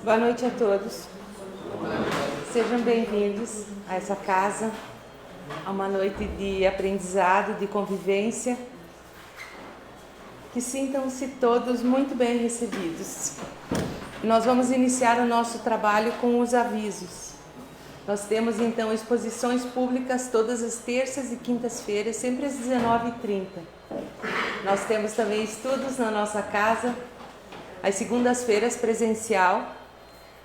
Boa noite a todos. Sejam bem-vindos a essa casa, a uma noite de aprendizado, de convivência. Que sintam-se todos muito bem recebidos. Nós vamos iniciar o nosso trabalho com os avisos. Nós temos então exposições públicas todas as terças e quintas-feiras, sempre às 19h30. Nós temos também estudos na nossa casa, às segundas-feiras presencial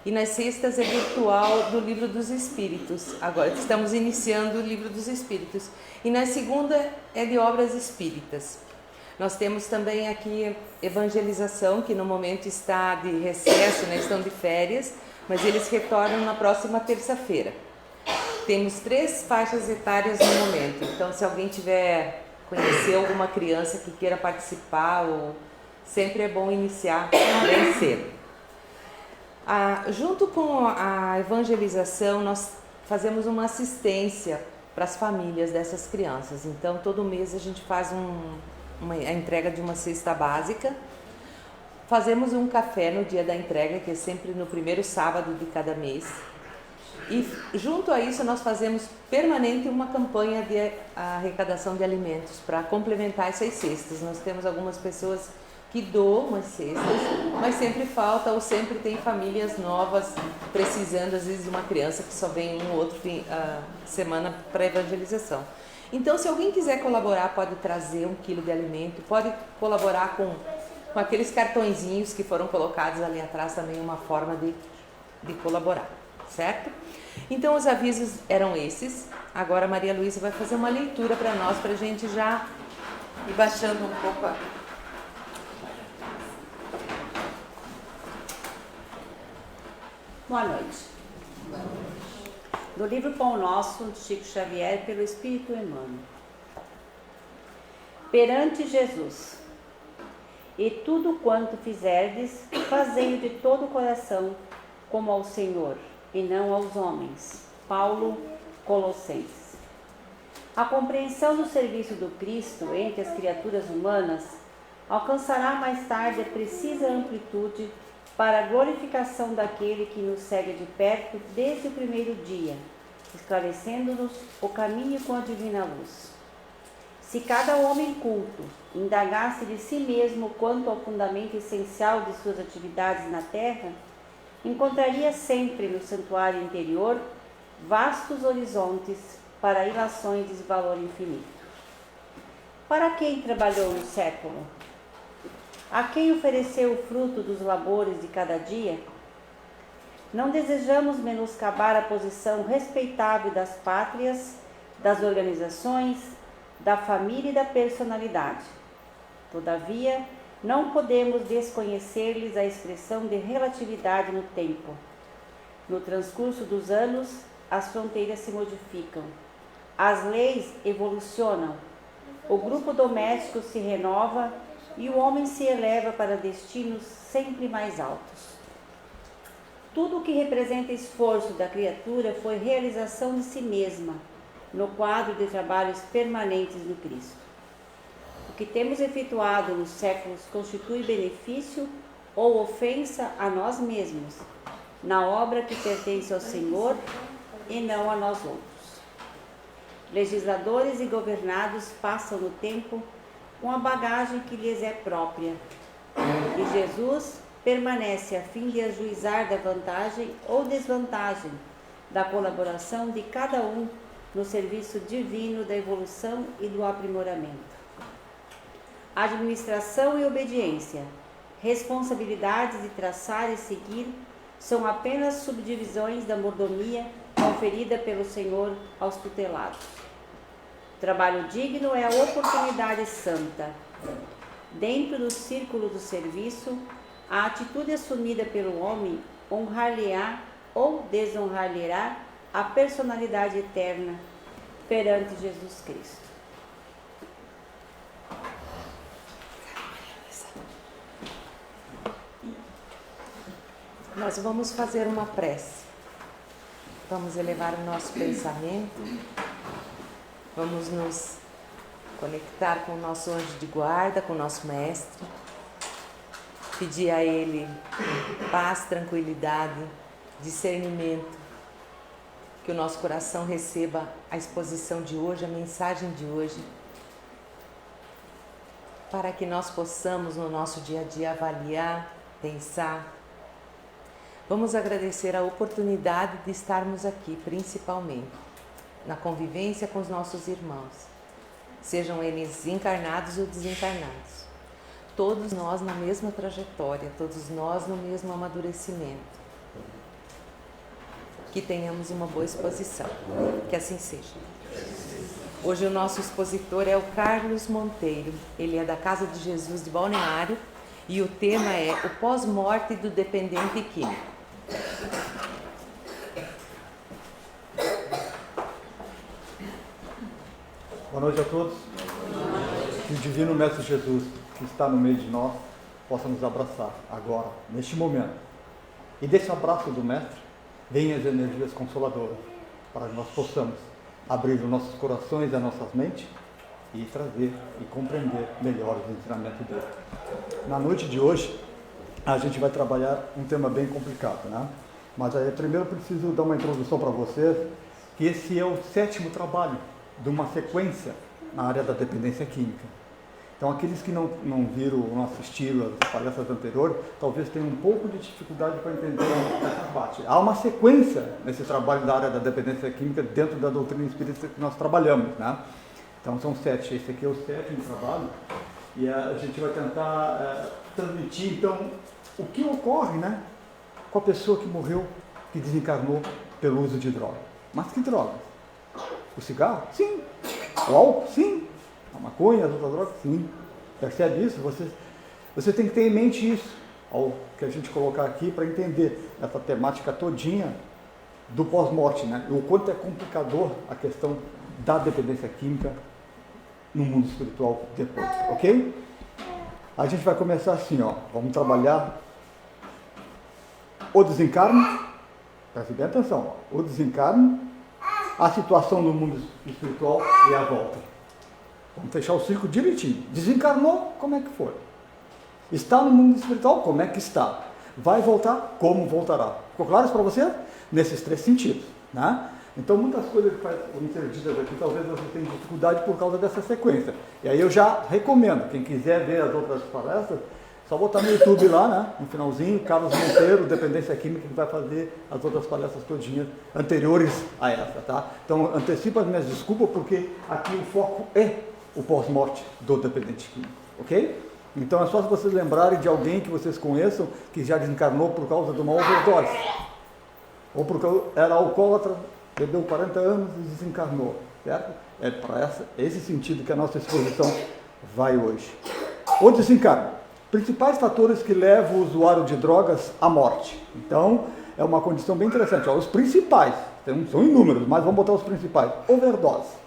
e nas sextas é virtual do Livro dos Espíritos. Agora estamos iniciando o Livro dos Espíritos. E na segunda é de obras espíritas. Nós temos também aqui evangelização, que no momento está de recesso, né? Estão de férias, mas eles retornam na próxima terça-feira. Temos 3 faixas etárias no momento, então se alguém conhecer alguma criança que queira participar, sempre é bom iniciar bem cedo. Junto com a evangelização, nós fazemos uma assistência para as famílias dessas crianças. Então, todo mês a gente faz a entrega de uma cesta básica. Fazemos um café no dia da entrega, que é sempre no primeiro sábado de cada mês. E junto a isso, nós fazemos permanente uma campanha de arrecadação de alimentos para complementar essas cestas. Nós temos algumas pessoas que doam as cestas, mas sempre falta ou sempre tem famílias novas precisando, às vezes, de uma criança que só vem um ou outro semana para evangelização. Então, se alguém quiser colaborar, pode trazer 1 quilo de alimento, pode colaborar com aqueles cartõezinhos que foram colocados ali atrás, também é uma forma de colaborar, certo? Então, os avisos eram esses. Agora a Maria Luísa vai fazer uma leitura para nós, para a gente já ir baixando um pouco Boa noite. Do livro Pão Nosso, de Chico Xavier, pelo Espírito Emmanuel. Perante Jesus. E tudo quanto fizerdes, fazei de todo o coração, como ao Senhor, e não aos homens. Paulo, Colossenses. A compreensão do serviço do Cristo entre as criaturas humanas alcançará mais tarde a precisa amplitude para a glorificação daquele que nos segue de perto desde o primeiro dia, esclarecendo-nos o caminho com a divina luz. Se cada homem culto indagasse de si mesmo quanto ao fundamento essencial de suas atividades na terra, encontraria sempre no santuário interior vastos horizontes para ilações de valor infinito. Para quem trabalhou no século? A quem ofereceu o fruto dos labores de cada dia? Não desejamos menoscabar a posição respeitável das pátrias, das organizações, da família e da personalidade. Todavia, não podemos desconhecer-lhes a expressão de relatividade no tempo. No transcurso dos anos, as fronteiras se modificam, as leis evolucionam, o grupo doméstico se renova e o homem se eleva para destinos sempre mais altos. Tudo o que representa esforço da criatura foi realização de si mesma, no quadro de trabalhos permanentes no Cristo. O que temos efetuado nos séculos constitui benefício ou ofensa a nós mesmos, na obra que pertence ao Senhor e não a nós outros. Legisladores e governados passam no tempo com a bagagem que lhes é própria. E Jesus permanece a fim de ajuizar da vantagem ou desvantagem da colaboração de cada um no serviço divino da evolução e do aprimoramento. Administração e obediência, responsabilidades de traçar e seguir, são apenas subdivisões da mordomia conferida pelo Senhor aos tutelados. Trabalho digno é a oportunidade santa. Dentro do círculo do serviço, a atitude assumida pelo homem honrar-lhe-á ou desonrar-lhe-á a personalidade eterna perante Jesus Cristo. Nós vamos fazer uma prece. Vamos elevar o nosso pensamento. Vamos nos conectar com o nosso anjo de guarda, com o nosso mestre. pedir a Ele paz, tranquilidade, discernimento, que o nosso coração receba a exposição de hoje, a mensagem de hoje, para que nós possamos no nosso dia a dia avaliar, pensar. Vamos agradecer a oportunidade de estarmos aqui, principalmente na convivência com os nossos irmãos, sejam eles encarnados ou desencarnados. Todos nós na mesma trajetória, todos nós no mesmo amadurecimento. Que tenhamos uma boa exposição, que assim seja. Hoje o nosso expositor é o Carlos Monteiro, ele é da Casa de Jesus de Balneário e o tema é o pós-morte do dependente químico. Boa noite a todos. Que o Divino Mestre Jesus, que está no meio de nós, possa nos abraçar agora, neste momento. E desse abraço do Mestre, venham as energias consoladoras, para que nós possamos abrir os nossos corações e as nossas mentes e trazer e compreender melhor os ensinamentos dele. Na noite de hoje, a gente vai trabalhar um tema bem complicado, né? Mas aí, primeiro eu preciso dar uma introdução para vocês, que esse é o 7º trabalho de uma sequência na área da dependência química. Então, aqueles que não viram ou não assistiram as palestras anteriores, talvez tenham um pouco de dificuldade para entender essa parte. Há uma sequência nesse trabalho da área da dependência química dentro da doutrina espírita que nós trabalhamos, né? Então, são 7. Esse aqui é o 7º trabalho e a gente vai tentar transmitir, então, o que ocorre, né, com a pessoa que morreu, que desencarnou pelo uso de droga. Mas que drogas? O cigarro? Sim. O álcool? Sim. A maconha, as outras drogas? Sim. Percebe isso? Você tem que ter em mente isso, ao que a gente colocar aqui, para entender essa temática todinha do pós-morte, né? E o quanto é complicador a questão da dependência química no mundo espiritual depois, ok? A gente vai começar assim, ó. Vamos trabalhar o desencarne, preste bem atenção, ó. O desencarne, a situação no mundo espiritual e a volta. Vamos fechar o círculo direitinho. Desencarnou, como é que foi? Está no mundo espiritual, como é que está? Vai voltar, como voltará? Ficou claro isso para você? Nesses 3 sentidos, né? Então, muitas coisas que vão ser ditas aqui, talvez você tenha dificuldade por causa dessa sequência. E aí eu já recomendo, quem quiser ver as outras palestras, só botar no YouTube lá, né? No finalzinho, Carlos Monteiro, Dependência Química, que vai fazer as outras palestras todinhas anteriores a essa, tá? Então, antecipo as minhas desculpas, porque aqui o foco é o pós-morte do dependente químico, ok? Então, é só se vocês lembrarem de alguém que vocês conheçam que já desencarnou por causa de uma overdose. Ou porque era alcoólatra, bebeu 40 anos e desencarnou, certo? É para esse sentido que a nossa exposição vai hoje. O desencarno. Principais fatores que levam o usuário de drogas à morte. Então, é uma condição bem interessante. Ó, os principais, são inúmeros, mas vamos botar os principais. Overdose.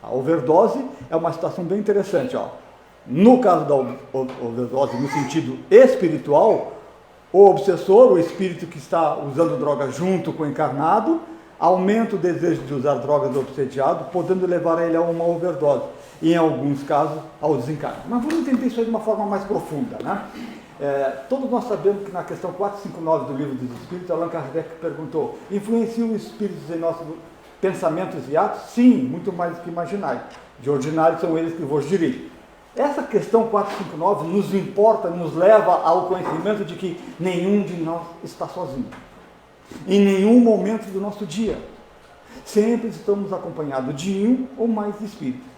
A overdose é uma situação bem interessante. Ó. No caso da overdose, no sentido espiritual, o obsessor, o espírito que está usando droga junto com o encarnado, aumenta o desejo de usar drogas do obsediado, podendo levar ele a uma overdose. E, em alguns casos, ao desencarne. Mas vamos entender isso aí de uma forma mais profunda, né? Todos nós sabemos que na questão 459 do Livro dos Espíritos, Allan Kardec perguntou: influenciam os espíritos em nossos pensamentos e atos? Sim, muito mais do que imaginais. De ordinário são eles que vos dirigem. Essa questão 459 nos importa, nos leva ao conhecimento de que nenhum de nós está sozinho. Em nenhum momento do nosso dia. Sempre estamos acompanhados de um ou mais espíritos.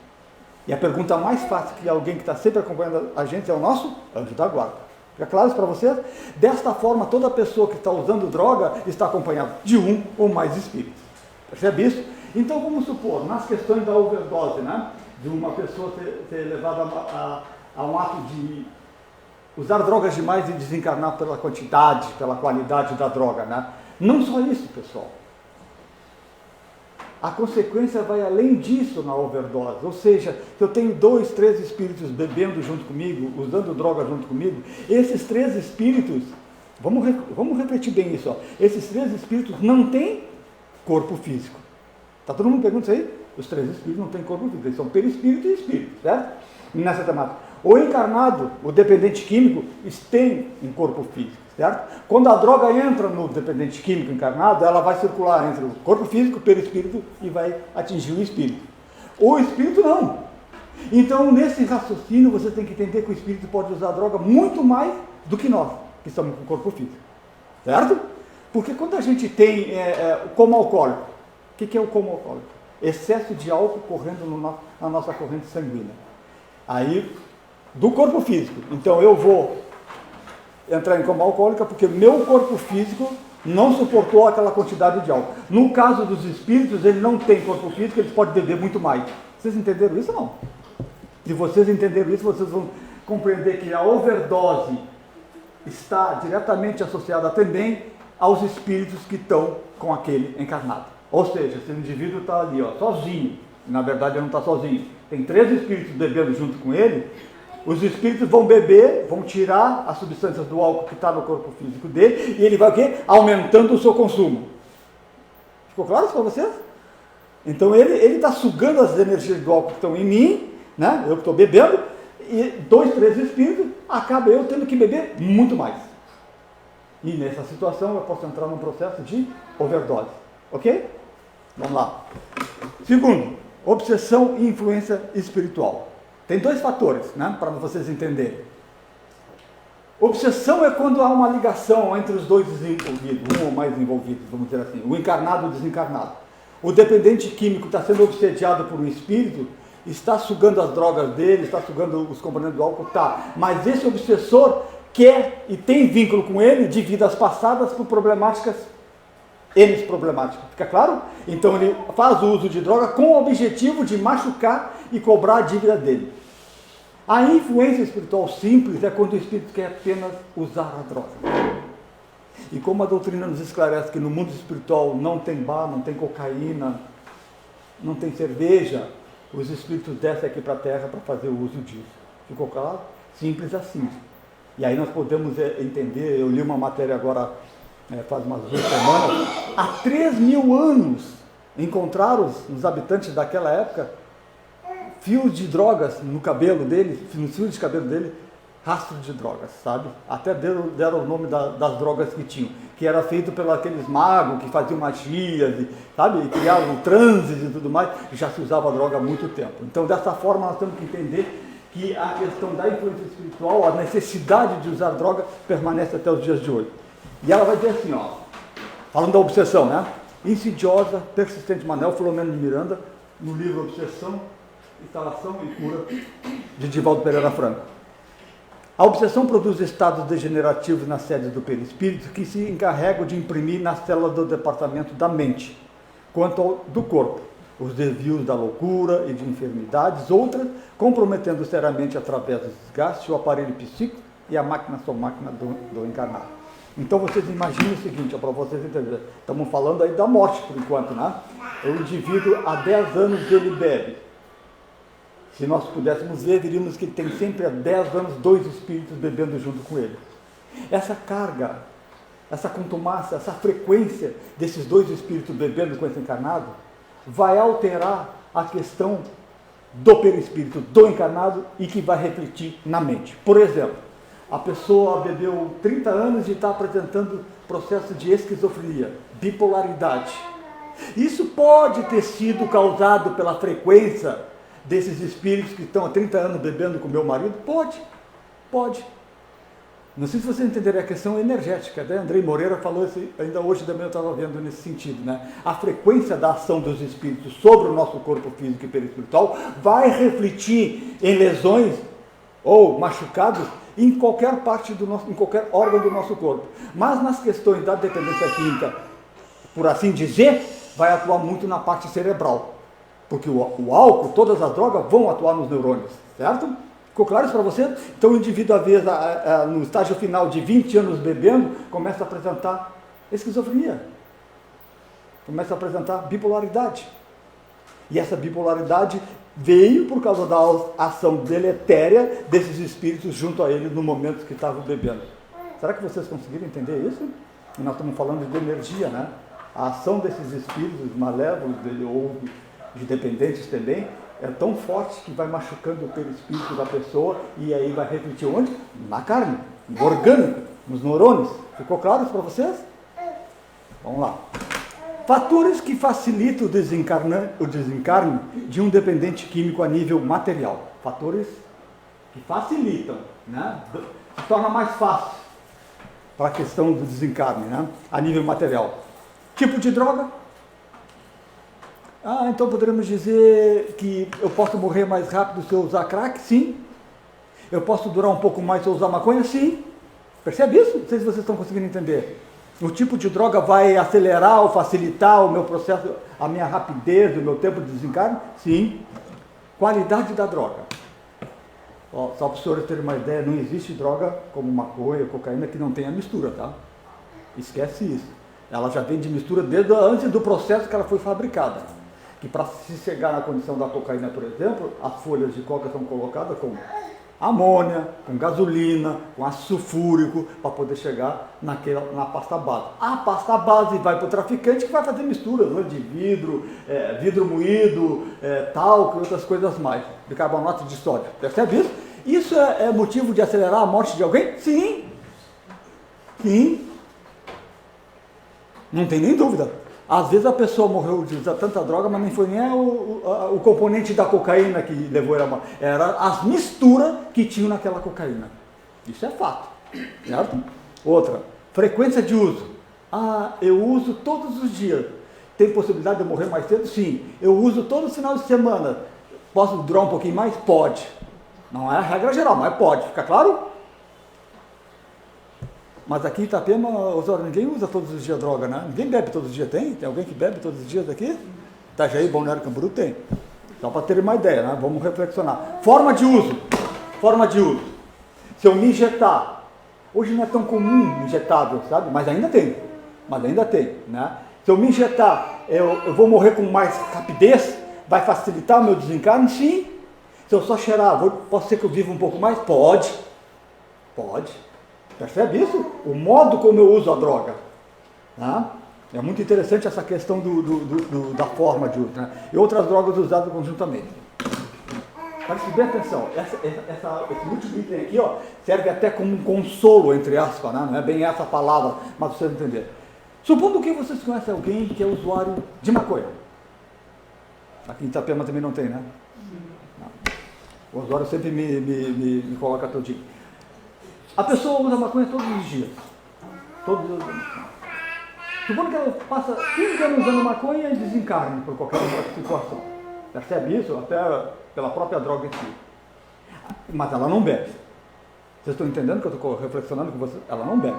E a pergunta mais fácil que alguém que está sempre acompanhando a gente é o nosso anjo da guarda. Fica claro isso para vocês? Desta forma, toda pessoa que está usando droga está acompanhada de um ou mais espíritos. Percebe isso? Então, vamos supor, nas questões da overdose, né? De uma pessoa ser levada a um ato de usar drogas demais e desencarnar pela quantidade, pela qualidade da droga, né? Não só isso, pessoal. A consequência vai além disso na overdose. Ou seja, se eu tenho 2, 3 espíritos bebendo junto comigo, usando droga junto comigo, esses 3 espíritos, vamos repetir bem isso, ó. Esses 3 espíritos não têm corpo físico. Está todo mundo perguntando isso aí? Os 3 espíritos não têm corpo físico, eles são perispírito e espírito, certo? Nessa temática. O encarnado, o dependente químico, tem um corpo físico, certo? Quando a droga entra no dependente químico encarnado, ela vai circular entre o corpo físico, o perispírito e vai atingir o espírito. O espírito não. Então, nesse raciocínio, você tem que entender que o espírito pode usar a droga muito mais do que nós, que estamos com o corpo físico, certo? Porque quando a gente tem como alcoólico, o que é o como alcoólico? Excesso de álcool correndo na nossa corrente sanguínea. Aí, do corpo físico. Então, eu vou entrar em coma alcoólica porque meu corpo físico não suportou aquela quantidade de álcool. No caso dos espíritos, ele não tem corpo físico, eles podem beber muito mais. Vocês entenderam isso ou não? Se vocês entenderam isso, vocês vão compreender que a overdose está diretamente associada também aos espíritos que estão com aquele encarnado. Ou seja, se o indivíduo está ali, sozinho, na verdade ele não está sozinho, tem 3 espíritos bebendo junto com ele, os espíritos vão beber, vão tirar as substâncias do álcool que está no corpo físico dele, e ele vai o quê? Aumentando o seu consumo. Ficou claro isso para vocês? Então ele está sugando as energias do álcool que estão em mim, né? Eu que estou bebendo, e 2, 3 espíritos, acaba eu tendo que beber muito mais. E nessa situação eu posso entrar num processo de overdose. Ok? Vamos lá. Segundo, obsessão e influência espiritual. Tem 2 fatores, né, para vocês entenderem. Obsessão é quando há uma ligação entre os 2 envolvidos, um ou mais envolvidos, vamos dizer assim, o encarnado e o desencarnado. O dependente químico está sendo obsediado por um espírito, está sugando as drogas dele, está sugando os componentes do álcool, tá. Mas esse obsessor quer e tem vínculo com ele de vidas passadas por problemáticas, N problemáticas. Fica claro? Então ele faz o uso de droga com o objetivo de machucar e cobrar a dívida dele. A influência espiritual simples é quando o espírito quer apenas usar a droga. E como a doutrina nos esclarece que no mundo espiritual não tem bar, não tem cocaína, não tem cerveja, os espíritos descem aqui para a Terra para fazer o uso disso. Ficou claro? Simples assim. E aí nós podemos entender, eu li uma matéria agora, faz umas 2 semanas, há 3.000 anos encontraram os habitantes daquela época fios de drogas no cabelo dele, nos fios de cabelo dele, rastros de drogas, sabe? Até deram o nome das drogas que tinham, que era feito pelos aqueles magos que faziam magias, sabe? E criavam transes e tudo mais, e já se usava droga há muito tempo. Então, dessa forma, nós temos que entender que a questão da influência espiritual, a necessidade de usar droga, permanece até os dias de hoje. E ela vai dizer assim, falando da obsessão, né? Insidiosa, persistente, Manuel Filomeno de Miranda, no livro Obsessão, Instalação e Cura, de Divaldo Pereira Franco. A obsessão produz estados degenerativos nas sedes do perispírito que se encarregam de imprimir nas células do departamento da mente, quanto ao do corpo, os desvios da loucura e de enfermidades, outras comprometendo seriamente através do desgaste o aparelho psíquico e a máquina somáquina do encarnado. Então vocês imaginem o seguinte, para vocês entenderem, estamos falando aí da morte por enquanto, né? O indivíduo há 10 anos ele bebe. Se nós pudéssemos ver, veríamos que ele tem sempre há 10 anos 2 espíritos bebendo junto com ele. Essa carga, essa contumácia, essa frequência desses 2 espíritos bebendo com esse encarnado, vai alterar a questão do perispírito, do encarnado, e que vai refletir na mente. Por exemplo, a pessoa bebeu 30 anos e está apresentando processo de esquizofrenia, bipolaridade. Isso pode ter sido causado pela frequência desses espíritos que estão há 30 anos bebendo com meu marido? Pode. Não sei se vocês entenderem a questão energética, né? Andrei Moreira falou isso, ainda hoje também eu estava vendo nesse sentido, né? A frequência da ação dos espíritos sobre o nosso corpo físico e perispiritual vai refletir em lesões ou machucados em qualquer parte do nosso, em qualquer órgão do nosso corpo. Mas nas questões da dependência química, por assim dizer, vai atuar muito na parte cerebral. Porque o álcool, todas as drogas vão atuar nos neurônios, certo? Ficou claro isso para você? Então o indivíduo, às vezes, no estágio final de 20 anos bebendo, começa a apresentar esquizofrenia. Começa a apresentar bipolaridade. E essa bipolaridade veio por causa da ação deletéria desses espíritos junto a ele no momento que estavam bebendo. Será que vocês conseguiram entender isso? E nós estamos falando de energia, né? A ação desses espíritos malévolos, ou de dependentes também, é tão forte que vai machucando o perispírito da pessoa e aí vai refletir onde? Na carne, no orgânico, nos neurônios. Ficou claro isso para vocês? Vamos lá. Fatores que facilitam o desencarne de um dependente químico a nível material. Fatores que facilitam, né? Se torna mais fácil para a questão do desencarne, né? A nível material. Tipo de droga? Então poderíamos dizer que eu posso morrer mais rápido se eu usar crack? Sim. Eu posso durar um pouco mais se eu usar maconha? Sim. Percebe isso? Não sei se vocês estão conseguindo entender. O tipo de droga vai acelerar ou facilitar o meu processo, a minha rapidez, o meu tempo de desencarne? Sim. Qualidade da droga. Só para os senhores terem uma ideia, não existe droga como maconha, cocaína que não tenha mistura, tá? Esquece isso. Ela já vem de mistura desde antes do processo que ela foi fabricada. Que para se chegar na condição da cocaína, por exemplo, as folhas de coca são colocadas com amônia, com gasolina, com ácido sulfúrico, para poder chegar na pasta base. A pasta base vai para o traficante que vai fazer misturas, né, de vidro, vidro moído, talco e outras coisas mais, bicarbonato de sódio. Percebe isso? Isso é motivo de acelerar a morte de alguém? Sim. Sim. Não tem nem dúvida. Às vezes a pessoa morreu de usar tanta droga, mas não foi nem o componente da cocaína que levou ela a morrer. Era as misturas que tinham naquela cocaína. Isso é fato. Certo? Outra, frequência de uso. Eu uso todos os dias. Tem possibilidade de eu morrer mais cedo? Sim. Eu uso todo final de semana. Posso durar um pouquinho mais? Pode. Não é a regra geral, mas pode. Fica claro? Mas aqui em Itapema, Osório, ninguém usa todos os dias droga, né? Ninguém bebe todos os dias, tem? Tem alguém que bebe todos os dias aqui? Itajaí, Balneário Camboriú tem. Só para ter uma ideia, né? Vamos reflexionar. Forma de uso. Forma de uso. Se eu me injetar, hoje não é tão comum injetável, sabe? Mas ainda tem. Né? Se eu me injetar, eu vou morrer com mais rapidez? Vai facilitar o meu desencarne? Sim. Se eu só cheirar, pode ser que eu viva um pouco mais? Pode. Percebe isso? O modo como eu uso a droga. Tá? É muito interessante essa questão da forma de uso. Né? E outras drogas usadas conjuntamente. Preste bem atenção. Esse último item aqui serve até como um consolo, entre aspas. Né? Não é bem essa palavra, mas vocês entenderem. Supondo que vocês conhecem alguém que é usuário de maconha. Aqui em Itapema também não tem, né? Não. O usuário sempre me coloca todinho. A pessoa usa maconha todos os dias. Supondo que ela passa 15 anos usando maconha e desencarne por qualquer outra situação. Percebe isso? Até pela própria droga em si. Mas ela não bebe. Vocês estão entendendo que eu estou reflexionando com vocês? Ela não bebe.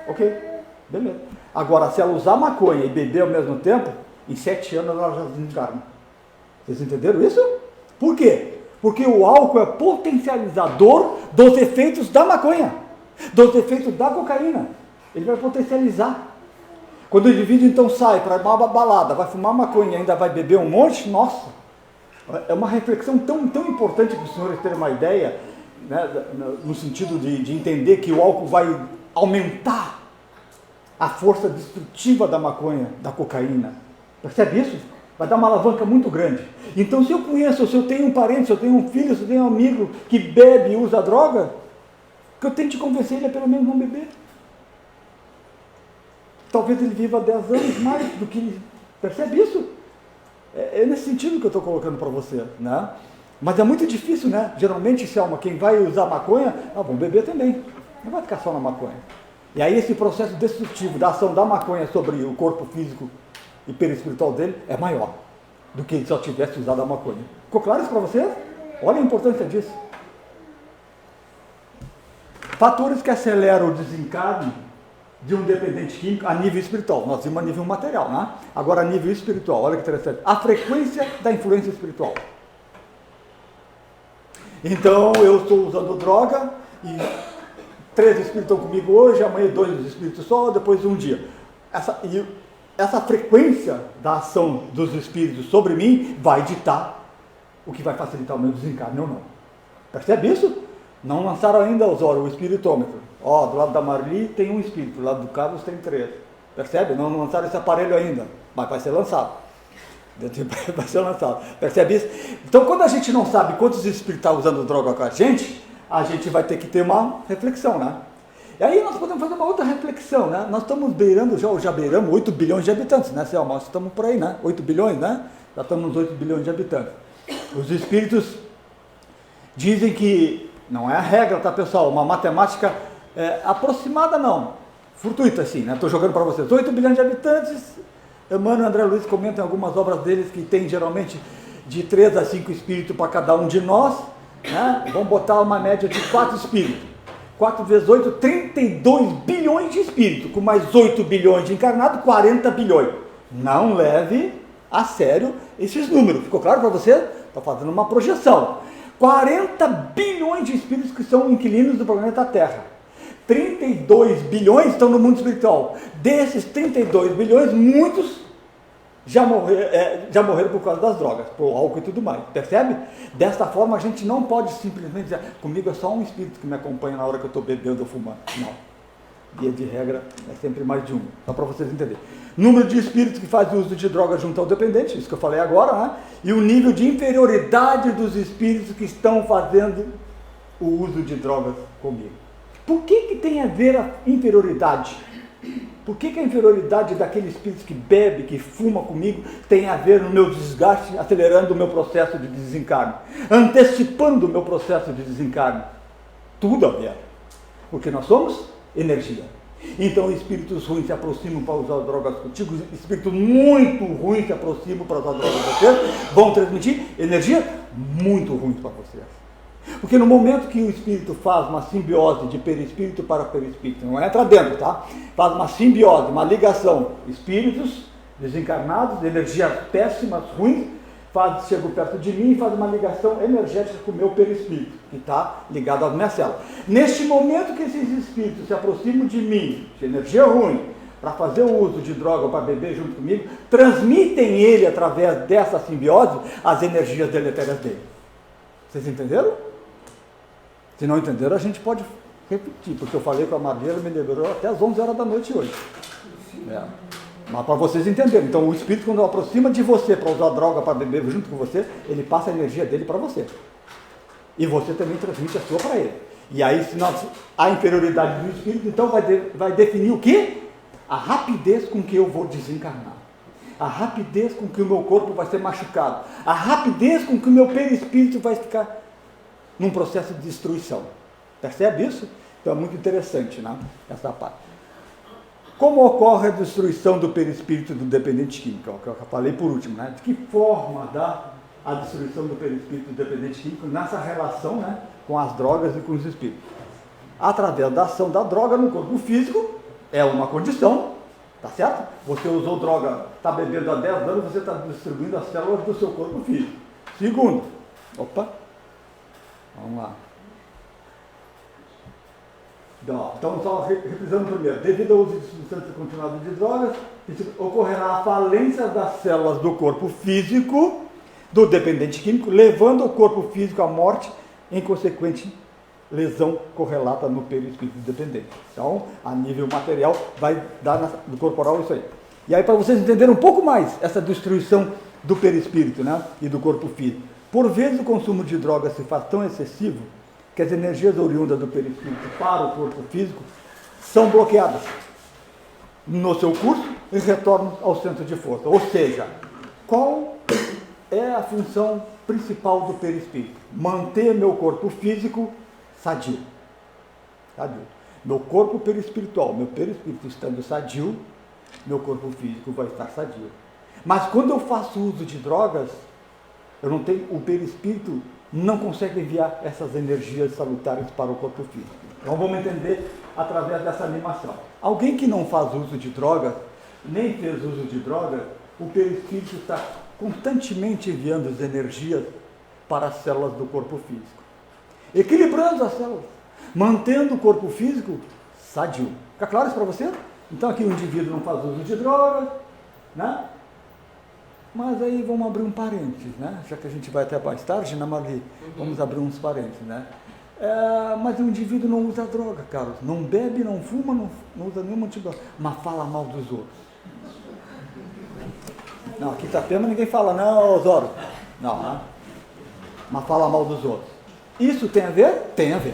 Ok. Beleza. Agora, se ela usar maconha e beber ao mesmo tempo, em 7 anos ela já desencarna. Vocês entenderam isso? Por quê? Porque o álcool é potencializador dos efeitos da maconha, dos efeitos da cocaína. Ele vai potencializar. Quando o indivíduo então sai para uma balada, vai fumar maconha e ainda vai beber um monte, nossa, é uma reflexão tão importante para os senhores terem uma ideia, né, no sentido de entender que o álcool vai aumentar a força destrutiva da maconha, da cocaína. Percebe isso? Vai dar uma alavanca muito grande. Então, se eu conheço, se eu tenho um parente, se eu tenho um filho, se eu tenho um amigo que bebe e usa droga, que eu tente convencer ele a pelo menos não beber. Talvez ele viva 10 anos mais do que... Percebe isso? É nesse sentido que eu estou colocando para você, né? Mas é muito difícil, né? Geralmente, Selma, quem vai usar maconha, vão beber também. Não vai ficar só na maconha. E aí esse processo destrutivo da ação da maconha sobre o corpo físico e perispiritual dele é maior do que se eu tivesse usado a maconha. Ficou claro isso para vocês? Olha a importância disso. Fatores que aceleram o desencarne de um dependente químico a nível espiritual. Nós vimos a nível material, né? Agora a nível espiritual, olha que interessante. A frequência da influência espiritual. Então eu estou usando droga e 3 espíritos estão comigo hoje, amanhã 2 espíritos só, depois um dia. Essa frequência da ação dos espíritos sobre mim vai ditar o que vai facilitar o meu desencarne ou não. Percebe isso? Não lançaram ainda, Osório, o espiritômetro. Do lado da Marli tem um espírito, do lado do Carlos tem 3. Percebe? Não lançaram esse aparelho ainda, mas vai ser lançado. Vai ser lançado. Percebe isso? Então, quando a gente não sabe quantos espíritos estão usando droga com a gente vai ter que ter uma reflexão, né? E aí nós podemos fazer uma outra reflexão, né? Nós estamos beirando, já beiramos 8 bilhões de habitantes, né, Selma? Nós estamos por aí, né? 8 bilhões, né? Já estamos nos 8 bilhões de habitantes. Os espíritos dizem que, não é a regra, tá, pessoal? Uma matemática aproximada, não. Fortuita, assim, né? Estou jogando para vocês. 8 bilhões de habitantes. Emmanuel e André Luiz comentam em algumas obras deles que tem geralmente de 3 a 5 espíritos para cada um de nós, né? Vamos botar uma média de 4 espíritos. 4 vezes 8, 32 bilhões de espíritos, com mais 8 bilhões de encarnados, 40 bilhões. Não leve a sério esses números. Ficou claro para você? Está fazendo uma projeção. 40 bilhões de espíritos que são inquilinos do planeta Terra. 32 bilhões estão no mundo espiritual. Desses 32 bilhões, muitos já morreram por causa das drogas, por álcool e tudo mais. Percebe? Desta forma, a gente não pode simplesmente dizer, comigo é só um espírito que me acompanha na hora que eu estou bebendo ou fumando. Não. Via de regra, é sempre mais de um. Só para vocês entenderem. Número de espíritos que fazem uso de drogas junto ao dependente, isso que eu falei agora, né? E o nível de inferioridade dos espíritos que estão fazendo o uso de drogas comigo. Por que tem a ver a inferioridade? Por que a inferioridade daquele espírito que bebe, que fuma comigo, tem a ver no meu desgaste, acelerando o meu processo de desencarne, antecipando o meu processo de desencarne? Tudo a ver. Porque nós somos energia. Então espíritos ruins se aproximam para usar drogas contigo, espíritos muito ruins se aproximam para usar drogas com você, vão transmitir energia muito ruim para você. Porque no momento que o espírito faz uma simbiose de perispírito para perispírito, não entra dentro, tá? Faz uma simbiose, uma ligação, espíritos desencarnados, energias péssimas, ruins, chegam perto de mim e faz uma ligação energética com o meu perispírito, que está ligado às minhas células. Neste momento que esses espíritos se aproximam de mim, de energia ruim, para fazer o uso de droga ou para beber junto comigo, transmitem ele, através dessa simbiose, as energias deletérias dele. Vocês entenderam? Se não entenderam, a gente pode repetir, porque eu falei com a Madeira, me lembrou até às 11 horas da noite hoje. Mas para vocês entenderem, então o espírito, quando aproxima de você para usar droga, para beber junto com você, ele passa a energia dele para você. E você também transmite a sua para ele. E aí, se a inferioridade do espírito, então vai definir o quê? A rapidez com que eu vou desencarnar. A rapidez com que o meu corpo vai ser machucado. A rapidez com que o meu perispírito vai ficar num processo de destruição. Percebe isso? Então é muito interessante, né? Essa parte. Como ocorre a destruição do perispírito do dependente químico? Que eu falei por último, né? De que forma dá a destruição do perispírito do dependente químico nessa relação, né, com as drogas e com os espíritos? Através da ação da droga no corpo físico, é uma condição, tá certo? Você usou droga, está bebendo há 10 anos, você está destruindo as células do seu corpo físico. Segundo, vamos lá. Então, só reprisando primeiro. Devido ao uso de substâncias continuadas de drogas, ocorrerá a falência das células do corpo físico do dependente químico, levando o corpo físico à morte em consequente lesão correlata no perispírito do dependente. Então, a nível material, vai dar no corporal isso aí. E aí, para vocês entenderem um pouco mais essa destruição do perispírito, né, e do corpo físico. Por vezes o consumo de drogas se faz tão excessivo que as energias oriundas do perispírito para o corpo físico são bloqueadas no seu curso e retornam ao centro de força. Ou seja, qual é a função principal do perispírito? Manter meu corpo físico sadio. Meu corpo perispiritual, meu perispírito estando sadio, meu corpo físico vai estar sadio. Mas quando eu faço uso de drogas, o perispírito não consegue enviar essas energias salutares para o corpo físico. Então vamos entender através dessa animação. Alguém que não faz uso de drogas, nem fez uso de drogas, o perispírito está constantemente enviando as energias para as células do corpo físico, equilibrando as células, mantendo o corpo físico sadio. Fica claro isso para você? Então aqui o indivíduo não faz uso de drogas, né? Mas aí vamos abrir um parênteses, né? Já que a gente vai até mais tarde, né, Marli? Vamos abrir uns parênteses, né? Mas o indivíduo não usa droga, Carlos. Não bebe, não fuma, não usa nenhuma tipo de droga, mas fala mal dos outros. Não, aqui em Itapema ninguém fala, não, Osório. Não, né? Mas fala mal dos outros. Isso tem a ver? Tem a ver.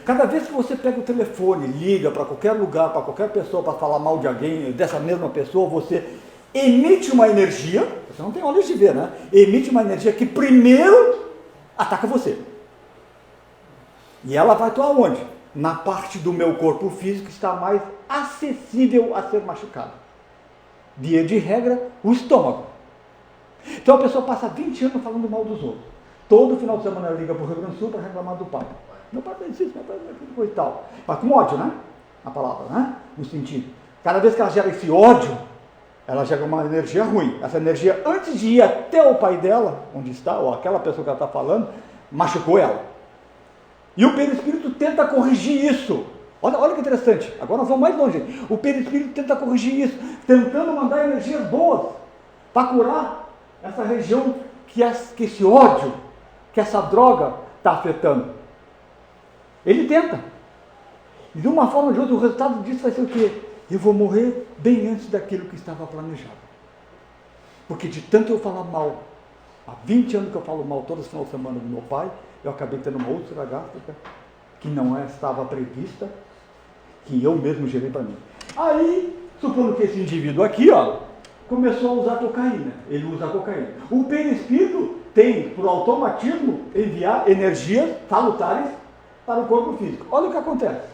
Cada vez que você pega o telefone, liga para qualquer lugar, para qualquer pessoa, para falar mal de alguém, dessa mesma pessoa, você emite uma energia, você não tem olhos de ver, né? Emite uma energia que primeiro ataca você. E ela vai atuar onde? Na parte do meu corpo físico que está mais acessível a ser machucado. Via de regra, o estômago. Então a pessoa passa 20 anos falando mal dos outros. Todo final de semana ela liga para o Rio Grande do Sul para reclamar do pai. Meu pai fez isso, meu pai fez aquilo e tal. Mas com ódio, né? A palavra, né? No sentido. Cada vez que ela gera esse ódio, ela gera uma energia ruim. Essa energia, antes de ir até o pai dela, onde está, ou aquela pessoa que ela está falando, machucou ela. E o perispírito tenta corrigir isso. Olha que interessante. Agora nós vamos mais longe. O perispírito tenta corrigir isso, tentando mandar energias boas para curar essa região que esse ódio, que essa droga está afetando. Ele tenta. E de uma forma ou de outra, o resultado disso vai ser o quê? Eu vou morrer bem antes daquilo que estava planejado. Porque de tanto eu falar mal, há 20 anos que eu falo mal todas as final de semana do meu pai, eu acabei tendo uma úlcera gástrica que não estava prevista, que eu mesmo gerei para mim. Aí, supondo que esse indivíduo aqui, ó, começou a usar cocaína. Ele usa cocaína. O perispírito tem, por automatismo, enviar energias salutares para o corpo físico. Olha o que acontece.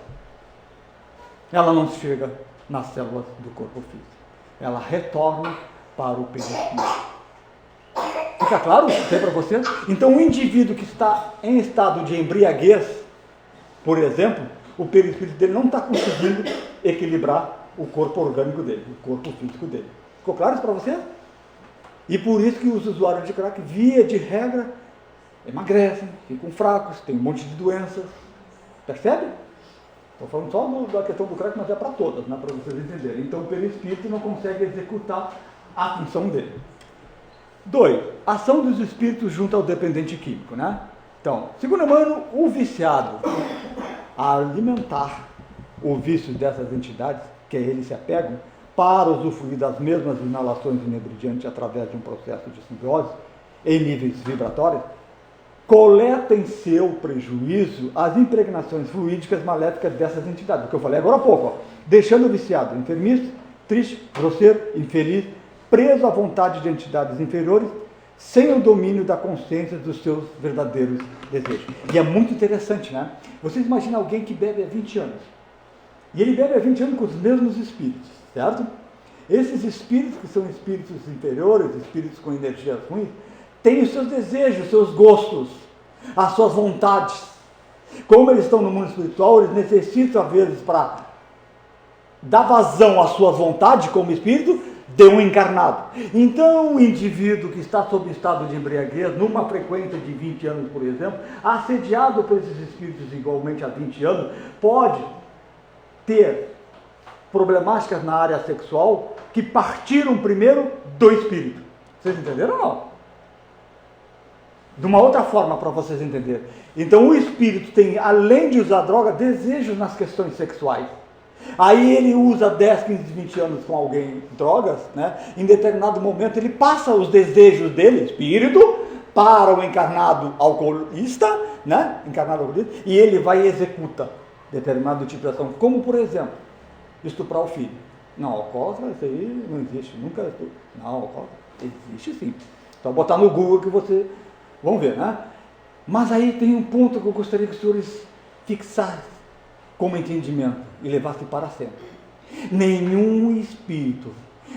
Ela não chega nas células do corpo físico. Ela retorna para o perispírito. Fica claro? Sei para você? Então, o indivíduo que está em estado de embriaguez, por exemplo, o perispírito dele não está conseguindo equilibrar o corpo orgânico dele, o corpo físico dele. Ficou claro isso para você? E por isso que os usuários de crack, via de regra, emagrecem, ficam fracos, tem um monte de doenças. Percebe? Estou falando só da questão do crack, mas é para todas, né, para vocês entenderem. Então o perispírito não consegue executar a função dele. 2. Ação dos espíritos junto ao dependente químico, né? Então, segundo Emmanuel, o viciado a alimentar o vício dessas entidades, que a eles se apegam, para usufruir das mesmas inalações inebridiantes através de um processo de simbiose em níveis vibratórios, coleta em seu prejuízo as impregnações fluídicas maléficas dessas entidades, o que eu falei agora há pouco, ó, deixando o viciado enfermiço, triste, grosseiro, infeliz, preso à vontade de entidades inferiores, sem o domínio da consciência dos seus verdadeiros desejos. E é muito interessante, né? Vocês imaginam alguém que bebe há 20 anos, e ele bebe há 20 anos com os mesmos espíritos, certo? Esses espíritos, que são espíritos inferiores, espíritos com energias ruins, têm os seus desejos, os seus gostos, as suas vontades. Como eles estão no mundo espiritual, eles necessitam, às vezes, para dar vazão às suas vontades como espírito, de um encarnado. Então, o indivíduo que está sob estado de embriaguez, numa frequência de 20 anos, por exemplo, assediado por esses espíritos igualmente há 20 anos, pode ter problemáticas na área sexual que partiram primeiro do espírito. Vocês entenderam ou não? De uma outra forma para vocês entenderem. Então o espírito tem, além de usar droga, desejos nas questões sexuais. Aí ele usa 10, 15, 20 anos com alguém drogas, né? Em determinado momento ele passa os desejos dele, espírito, para o encarnado alcoolista, né? Encarnado alcoolista, e ele vai e executa determinado tipo de ação, como por exemplo, estuprar o filho. Não, alcoólatra, isso aí não existe, nunca estupro. Não, alcoólatra, existe sim. Só botar no Google que você... Vamos ver, né? Mas aí tem um ponto que eu gostaria que os senhores fixassem como entendimento e levassem para sempre. Nenhum espírito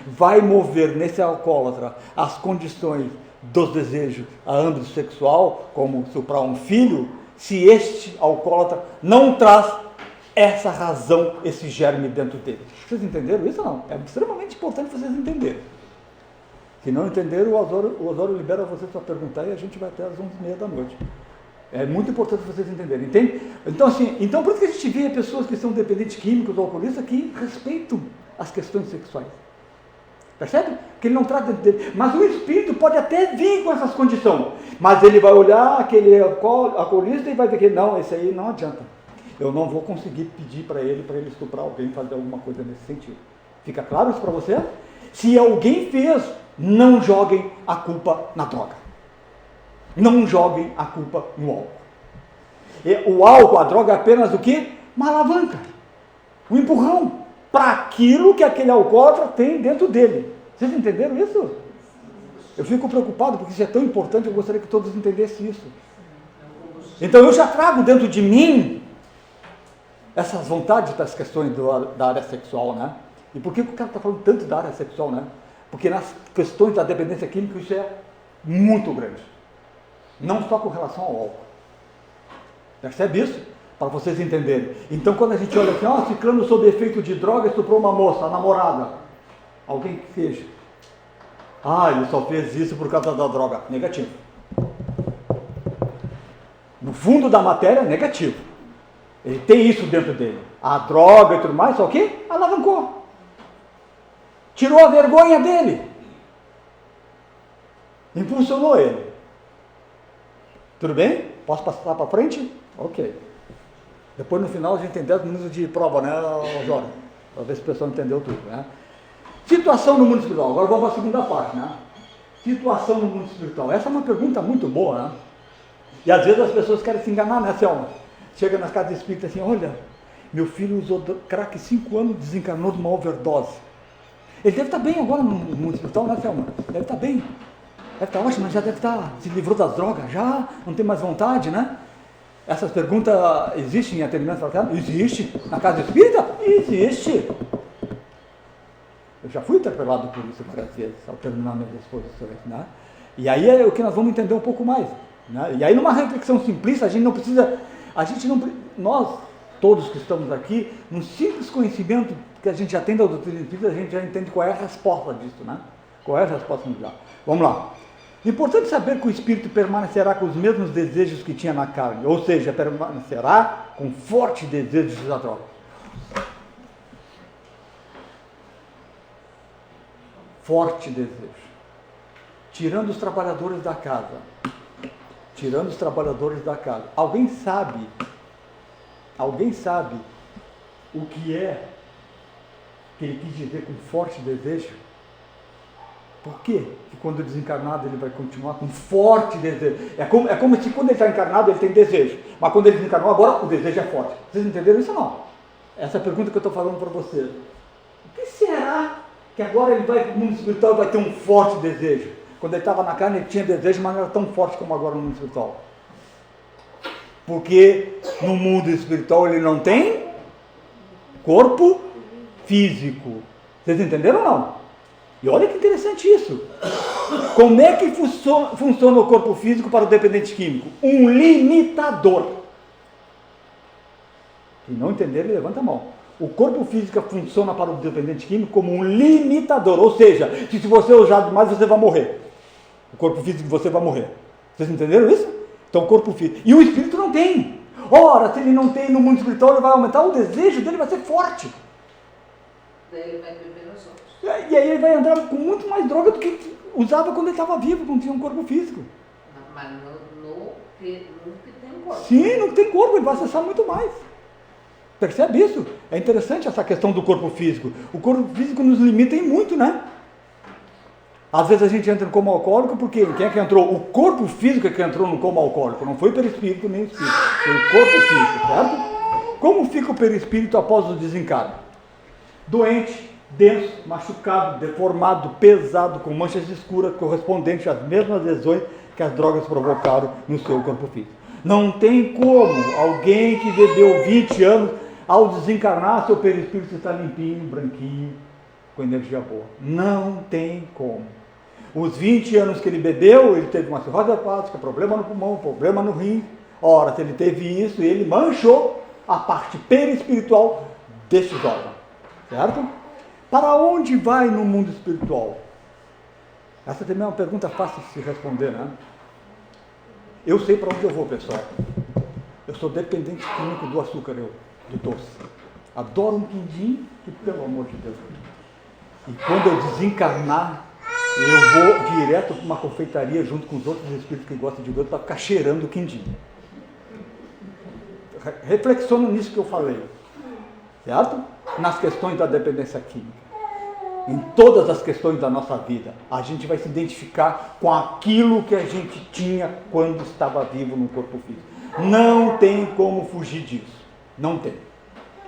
vai mover nesse alcoólatra as condições dos desejos a âmbito sexual, como estuprar um filho, se este alcoólatra não traz essa razão, esse germe dentro dele. Vocês entenderam isso ou não? É extremamente importante vocês entenderem. Se não entenderam, o Osório libera vocês para perguntar e a gente vai até às 11h30 da noite. É muito importante vocês entenderem, entende? Então, assim, por isso que a gente vê pessoas que são dependentes químicos ou alcoolistas que respeitam as questões sexuais. Percebe? Que ele não trata dele. Mas o espírito pode até vir com essas condições, mas ele vai olhar aquele alcoolista e vai ver que não, esse aí não adianta. Eu não vou conseguir pedir para ele estuprar alguém, fazer alguma coisa nesse sentido. Fica claro isso para você? Se alguém fez, não joguem a culpa na droga. Não joguem a culpa no álcool. O álcool, a droga é apenas o quê? Uma alavanca, um empurrão para aquilo que aquele alcoólatra tem dentro dele. Vocês entenderam isso? Eu fico preocupado porque isso é tão importante, eu gostaria que todos entendessem isso. Então eu já trago dentro de mim essas vontades das questões da área sexual, né? E por que o cara está falando tanto da área sexual, né? Porque nas questões da dependência química isso é muito grande. Não só com relação ao álcool. Percebe isso? Para vocês entenderem. Então quando a gente olha assim, ciclano sob efeito de droga estuprou uma moça, a namorada. Alguém que fez. Ele só fez isso por causa da droga. Negativo. No fundo da matéria, negativo. Ele tem isso dentro dele. A droga e tudo mais, só que alavancou. Tirou a vergonha dele. Impulsionou ele. Tudo bem? Posso passar para frente? Ok. Depois no final a gente tem 10 minutos de prova, né, Jória? Para ver se o pessoal entendeu tudo, né? Situação no mundo espiritual. Agora vamos para a segunda parte, né? Situação no mundo espiritual. Essa é uma pergunta muito boa, né? E às vezes as pessoas querem se enganar, né, Selma? Chega nas casas espíritas assim, olha, meu filho usou crack 5 anos, desencarnou de uma overdose. Ele deve estar bem agora no mundo espiritual, né, Selma? Deve estar bem. Deve estar ótimo, mas já deve estar, se livrou das drogas, já não tem mais vontade, né? Essas perguntas existem em atendimento fraterno? Existe. Na casa espírita? Existe. Eu já fui interpelado por isso várias vezes, ao terminar minhas exposições, né? E aí é o que nós vamos entender um pouco mais, né? E aí numa reflexão simplista, nós, todos que estamos aqui, num simples conhecimento que a gente já tem da doutrina espírita, a gente já entende qual é a resposta disso, né? Qual é a resposta mundial. Vamos lá. Importante saber que o espírito permanecerá com os mesmos desejos que tinha na carne, ou seja, permanecerá com forte desejo de usar droga. Forte desejo. Tirando os trabalhadores da casa. Tirando os trabalhadores da casa. Alguém sabe o que é que ele quis dizer com forte desejo? Por quê? Que quando desencarnado ele vai continuar com forte desejo. É como se quando ele está encarnado ele tem desejo, mas quando ele desencarnou agora o desejo é forte. Vocês entenderam isso ou não? Essa é a pergunta que eu estou falando para vocês. O que será que agora ele vai para o mundo espiritual e vai ter um forte desejo? Quando ele estava na carne ele tinha desejo, mas não era tão forte como agora no mundo espiritual. Porque no mundo espiritual ele não tem corpo físico. Vocês entenderam ou não? E olha que interessante isso. Como é que funciona o corpo físico para o dependente químico? Um limitador. Quem não entender, ele levanta a mão. O corpo físico funciona para o dependente químico como um limitador. Ou seja, se você usar demais, você vai morrer. O corpo físico você vai morrer. Vocês entenderam isso? Então o corpo físico. E o espírito não tem. Ora, se ele não tem no mundo espiritual, ele vai aumentar, o desejo dele vai ser forte. Daí ele vai beber nos outros. E aí ele vai andar com muito mais droga do que usava quando ele estava vivo, não tinha um corpo físico. Mas no que tem corpo. Sim, não tem corpo, ele vai acessar muito mais. Percebe isso? É interessante essa questão do corpo físico. O corpo físico nos limita em muito, né? Às vezes a gente entra no coma alcoólico, porque quem é que entrou? O corpo físico é que entrou no coma alcoólico, não foi o perispírito nem o espírito, foi o corpo físico, certo? Como fica o perispírito após o desencarne? Doente, denso, machucado, deformado, pesado, com manchas escuras correspondentes às mesmas lesões que as drogas provocaram no seu corpo físico. Não tem como alguém que bebeu 20 anos, ao desencarnar, seu perispírito está limpinho, branquinho, com energia boa. Não tem como. Os 20 anos que ele bebeu, ele teve uma cirrose hepática, problema no pulmão, problema no rim. Ora, se ele teve isso, ele manchou a parte perispiritual destes órgãos. Certo? Para onde vai no mundo espiritual? Essa também é uma pergunta fácil de se responder, né? Eu sei para onde eu vou, pessoal. Eu sou dependente químico do açúcar, do doce. Adoro um quindim, que pelo amor de Deus. E quando eu desencarnar, eu vou direto para uma confeitaria junto com os outros espíritos que gostam de doce para ficar cheirando o quindim. Reflexiona nisso que eu falei. Certo? Nas questões da dependência química. em todas as questões da nossa vida. A gente vai se identificar com aquilo que a gente tinha quando estava vivo no corpo físico. Não tem como fugir disso. Não tem.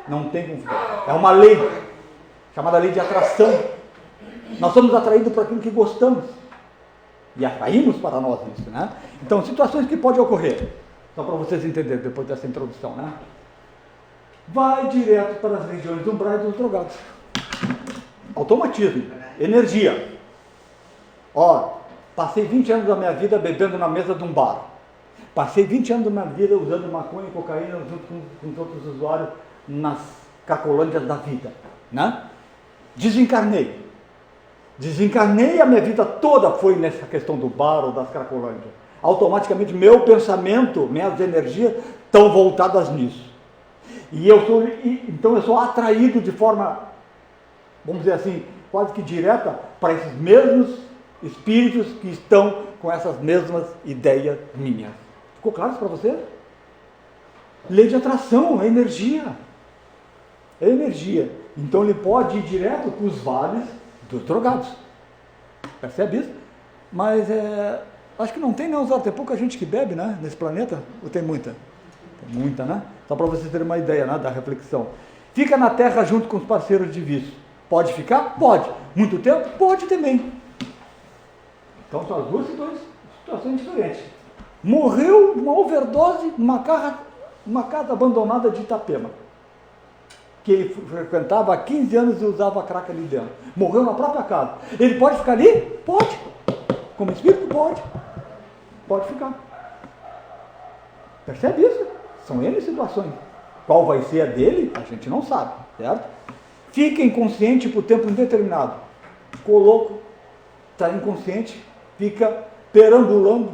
Não tem como fugir. É uma lei, chamada lei de atração. Nós somos atraídos por aquilo que gostamos. E atraímos para nós isso, né? Então, situações que podem ocorrer. Só para vocês entenderem, depois dessa introdução, né? Vai direto para as regiões umbrais dos drogados. Automatismo, energia. Ó, passei 20 anos da minha vida bebendo na mesa de um bar. Passei 20 anos da minha vida usando maconha e cocaína junto com os outros usuários nas cacolândias da vida, né? Desencarnei. Desencarnei, a minha vida toda foi nessa questão do bar ou das cracolândias. Automaticamente meu pensamento, minhas energias estão voltadas nisso. Então eu sou atraído de forma, vamos dizer assim, quase que direta para esses mesmos espíritos que estão com essas mesmas ideias minhas. Ficou claro isso para você? Lei de atração, é energia. É energia. Então ele pode ir direto para os vales dos drogados. Percebe isso? Mas acho que não tem não, tem pouca gente que bebe, né, nesse planeta, ou tem muita? Tem muita, né? Só para vocês terem uma ideia, né, da reflexão. Fica na Terra junto com os parceiros de vício. Pode ficar? Pode. Muito tempo? Pode também. Então são as duas situações diferentes. Morreu uma overdose numa casa abandonada de Itapema, que ele frequentava há 15 anos e usava crack ali dentro. Morreu na própria casa. Ele pode ficar ali? Pode. Como espírito, pode. Pode ficar. Percebe isso? São N situações. Qual vai ser a dele, a gente não sabe, certo? Fica inconsciente por tempo indeterminado. Ficou louco, está inconsciente, fica perambulando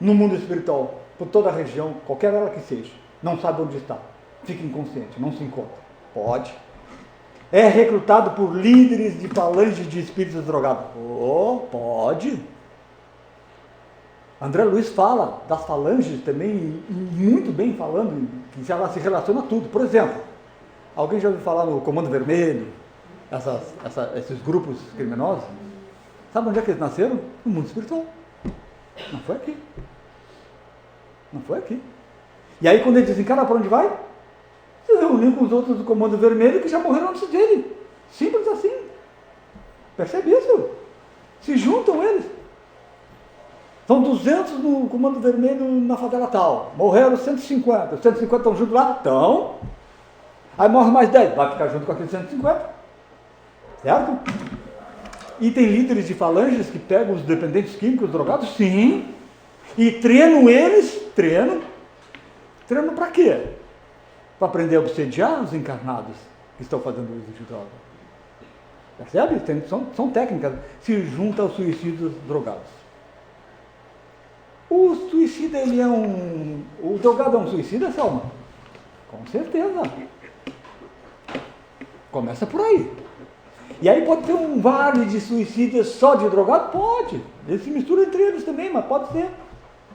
no mundo espiritual, por toda a região, qualquer ela que seja. Não sabe onde está. Fica inconsciente, não se encontra. Pode. É recrutado por líderes de falanges de espíritos drogados. Pode. André Luiz fala das falanges também, muito bem falando, que ela se relaciona a tudo. Por exemplo, alguém já ouviu falar no Comando Vermelho, esses grupos criminosos? Sabe onde é que eles nasceram? No mundo espiritual. Não foi aqui. Não foi aqui. E aí quando ele desencarna, para onde vai? Se reuniu com os outros do Comando Vermelho que já morreram antes dele. Simples assim. Percebe isso? Se juntam eles. São 200 no Comando Vermelho na favela tal. Morreram 150. Os 150 estão juntos lá? Estão. Aí morre mais 10. Vai ficar junto com aqueles 150. Certo? E tem líderes de falanges que pegam os dependentes químicos, os drogados? Sim. E treinam eles? Treinam. Treinam para quê? Para aprender a obsediar os encarnados que estão fazendo uso de droga. Percebe? São técnicas. Se junta aos suicídios drogados. O suicida, ele é o drogado é um suicida, Selma? Com certeza. Começa por aí. E aí pode ter um vale de suicidas só de drogado? Pode. Eles se misturam entre eles também, mas pode ser.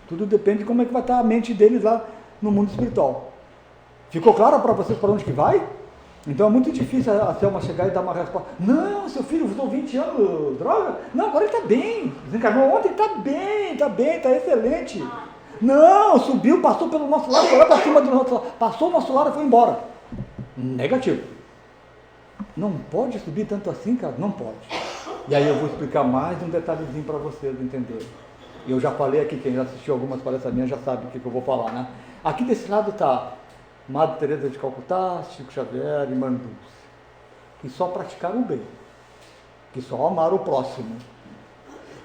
Tudo depende de como é que vai estar a mente deles lá no mundo espiritual. Ficou claro para vocês para onde que vai? Então é muito difícil a Selma chegar e dar uma resposta. Não, seu filho usou 20 anos droga? Não, agora ele está bem. Desencarnou ontem, está bem, está excelente. Não, subiu, passou pelo nosso lado, foi lá para cima do nosso lado, passou o nosso lado e foi embora. Negativo. Não pode subir tanto assim, cara? Não pode. E aí eu vou explicar mais um detalhezinho para vocês entenderem. Eu já falei aqui, quem já assistiu algumas palestras minhas já sabe o que eu vou falar, né? Aqui desse lado está Madre Teresa de Calcutá, Chico Xavier e Mãe Dulce, que só praticaram o bem, que só amaram o próximo.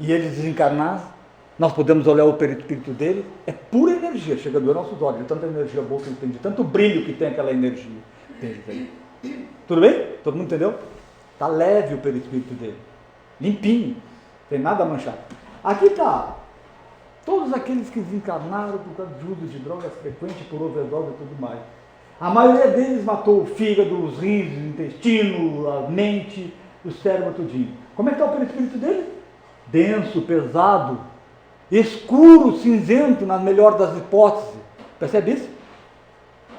E eles desencarnar, nós podemos olhar o perispírito dele, é pura energia, chega a doer nossos olhos, de tanta energia boa que ele tem, de tanto brilho que tem aquela energia. Tudo bem? Todo mundo entendeu? Está leve o perispírito dele, limpinho, não tem nada manchado. Aqui está todos aqueles que desencarnaram por causa de uso de drogas frequentes, por overdose e tudo mais. A maioria deles matou o fígado, os rins, o intestino, a mente, o cérebro, tudinho. Como é que está o perispírito dele? Denso, pesado, escuro, cinzento, na melhor das hipóteses. Percebe isso?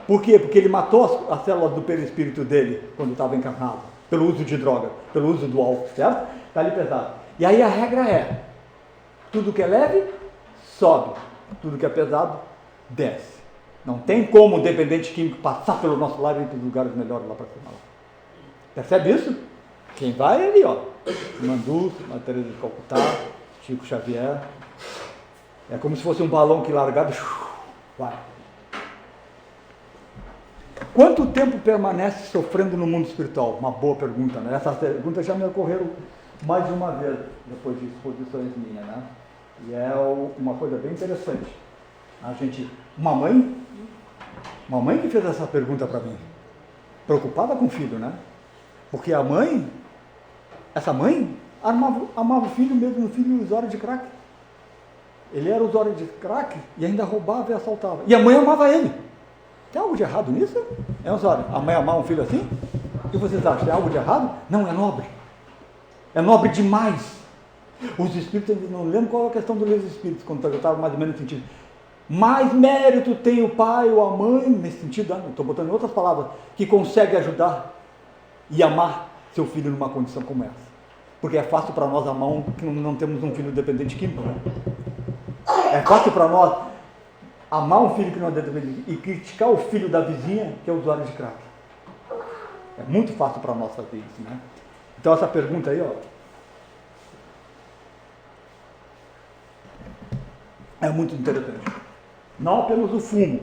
Por quê? Porque ele matou as células do perispírito dele quando estava encarnado. pelo uso de droga, pelo uso do álcool, certo? Está ali pesado. E aí a regra é, tudo que é leve, sobe. Tudo que é pesado, desce. Não tem como o dependente químico passar pelo nosso lado e ir para os lugares melhores lá para cima. Lá. Percebe isso? Quem vai é ali, ó. Mandu, Maria Teresa de Calcutá, Chico Xavier. É como se fosse um balão que largado, vai. Quanto tempo permanece sofrendo no mundo espiritual? Uma boa pergunta, né? Essas perguntas já me ocorreram mais de uma vez, depois de exposições minhas, né? E é uma coisa bem interessante. Uma mãe que fez essa pergunta para mim, preocupada com o filho, né? Porque essa mãe, amava o filho mesmo, o filho usuário de crack. Ele era usuário de crack e ainda roubava e assaltava. E a mãe amava ele. Tem algo de errado nisso? É usuário. A mãe amar um filho assim? O que vocês acham? Tem algo de errado? Não, é nobre. É nobre demais. Os espíritos, não lembro qual é a questão do livro dos espíritos, quando eu estava mais ou menos no sentido. Mais mérito tem o pai ou a mãe, nesse sentido, estou botando em outras palavras, que consegue ajudar e amar seu filho numa condição como essa. Porque é fácil para nós amar que não temos um filho dependente químico, né? É fácil para nós amar um filho que não é dependente e criticar o filho da vizinha que é usuário de crack. É muito fácil para nós fazer isso, né? Então essa pergunta aí, ó, é muito interessante. Não apenas o fumo,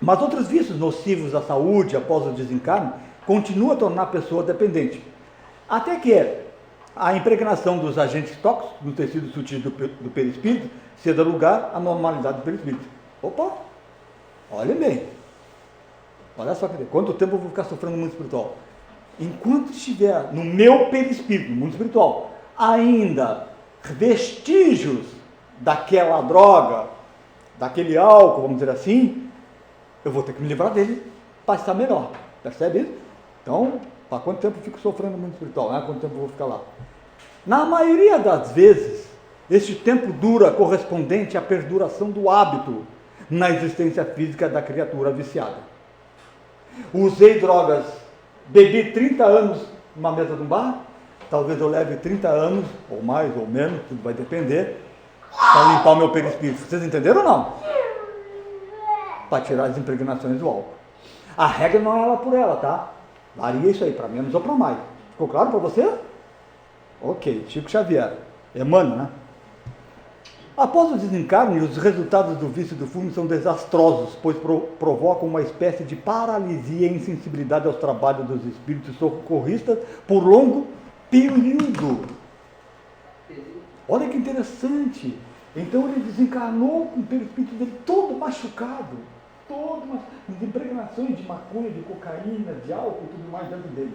mas outros vícios nocivos à saúde após o desencarne continuam a tornar a pessoa dependente. Até que a impregnação dos agentes tóxicos no tecido sutil do perispírito ceda lugar à normalidade do perispírito. Opa! Olha bem. Olha só, quanto tempo eu vou ficar sofrendo no mundo espiritual? Enquanto estiver no meu perispírito, no mundo espiritual, ainda vestígios daquela droga, daquele álcool, vamos dizer assim, eu vou ter que me livrar dele para estar melhor. Percebe isso? Então, para quanto tempo eu fico sofrendo no mundo espiritual? Né? Quanto tempo eu vou ficar lá? Na maioria das vezes, este tempo dura correspondente à perduração do hábito na existência física da criatura viciada. Usei drogas, bebi 30 anos numa mesa de um bar, talvez eu leve 30 anos, ou mais ou menos, tudo vai depender, para limpar o meu perispírito. Vocês entenderam ou não? Para tirar as impregnações do álcool. A regra não é ela por ela, tá? Varia isso aí, para menos ou para mais. Ficou claro para você? Ok, Chico Xavier. Emmanuel, né? Após o desencarne, os resultados do vício do fumo são desastrosos, pois provocam uma espécie de paralisia e insensibilidade aos trabalhos dos espíritos socorristas por longo período. Olha que interessante. Então ele desencarnou com o perispírito dele todo machucado, as impregnações de maconha, de cocaína, de álcool e tudo mais dentro dele.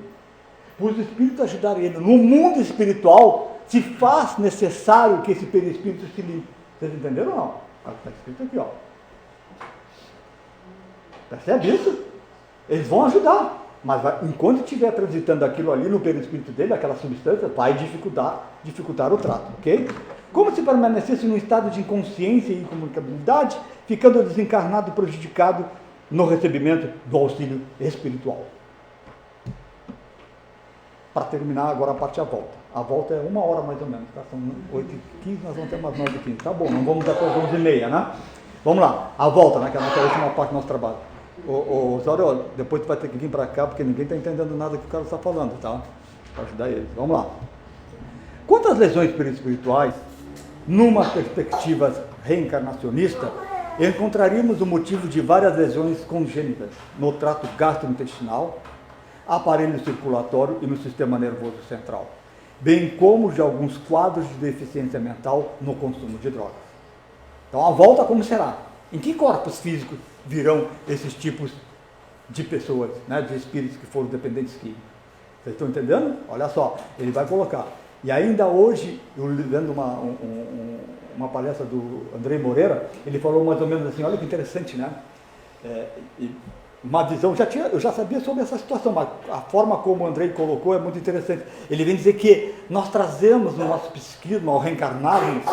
Por os espíritos ajudarem ele. No mundo espiritual, se faz necessário que esse perispírito se limpe. Vocês entenderam ou não? Está escrito aqui, ó. Percebe isso? Eles vão ajudar. Mas enquanto estiver transitando aquilo ali no perispírito dele, aquela substância, vai dificultar o trato, ok? Como se permanecesse num estado de inconsciência e incomunicabilidade, ficando desencarnado e prejudicado no recebimento do auxílio espiritual. Para terminar agora a parte da volta. A volta é 1 hora mais ou menos, tá? São 8h15, nós vamos ter umas 9h15. Tá bom, não vamos até as 11h30, né? Vamos lá, a volta, né? Que é a nossa última parte do nosso trabalho. Osório, depois tu vai ter que vir para cá, porque ninguém está entendendo nada que o cara está falando, tá? Para ajudar eles. Vamos lá. Quanto às lesões perispirituais, numa perspectiva reencarnacionista, encontraríamos o motivo de várias lesões congênitas no trato gastrointestinal, aparelho circulatório e no sistema nervoso central, bem como de alguns quadros de deficiência mental no consumo de drogas. Então a volta como será? Em que corpos físicos virão esses tipos de pessoas, né, de espíritos que foram dependentes químicos? Vocês estão entendendo? Olha só, ele vai colocar. E ainda hoje, eu lendo uma palestra do Andrei Moreira, ele falou mais ou menos assim, olha que interessante, né? Uma visão, eu já sabia sobre essa situação, mas a forma como o Andrei colocou é muito interessante. Ele vem dizer que nós trazemos no nosso psiquismo, ao reencarnarmos,